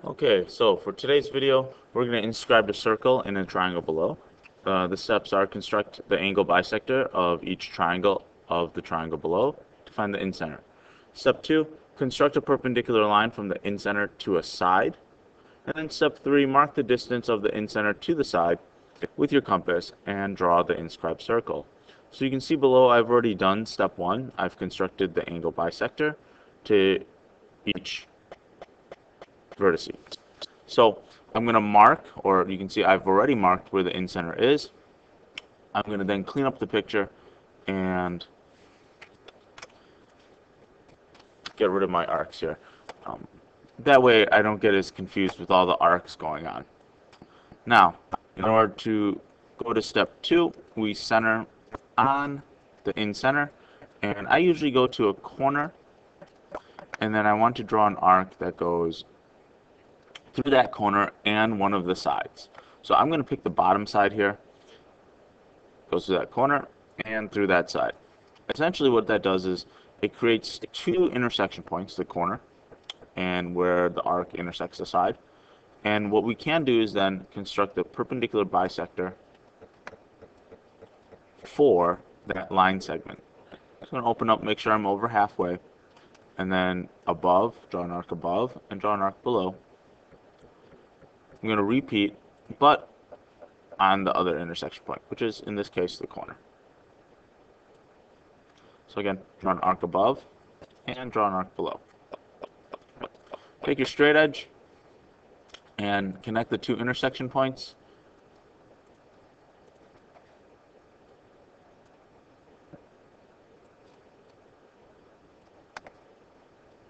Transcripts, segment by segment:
Okay, so for today's video, we're going to inscribe a circle in a triangle below. The steps are construct the angle bisector of each triangle of the triangle below to find the incenter. Step 2, construct a perpendicular line from the incenter to a side. And then step 3, mark the distance of the incenter to the side with your compass and draw the inscribed circle. So you can see below I've already done step 1. I've constructed the angle bisector to each vertices. So I'm going to mark, or you can see I've already marked where the incenter is. I'm going to then clean up the picture and get rid of my arcs here. That way I don't get as confused with all the arcs going on. Now, in order to go to step 2, we center on the incenter, and I usually go to a corner, and then I want to draw an arc that goes through that corner and one of the sides. So I'm going to pick the bottom side here, goes through that corner and through that side. Essentially what that does is it creates two intersection points, the corner and where the arc intersects the side. And what we can do is then construct the perpendicular bisector for that line segment. I'm going to open up, make sure I'm over halfway, and then above, draw an arc above and draw an arc below. I'm going to repeat, but on the other intersection point, which is, in this case, the corner. So again, draw an arc above and draw an arc below. Take your straight edge and connect the two intersection points.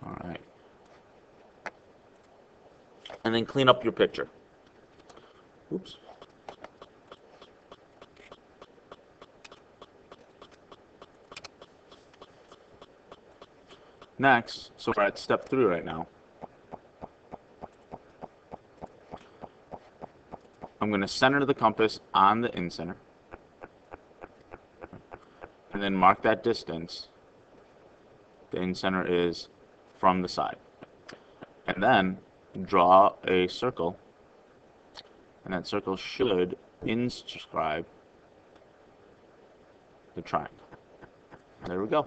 All right. And then clean up your picture. Oops. Next, so we're at step 3 right now. I'm going to center the compass on the incenter, and then mark that distance the incenter is from the side. And then draw a circle, and that circle should inscribe the triangle. There we go.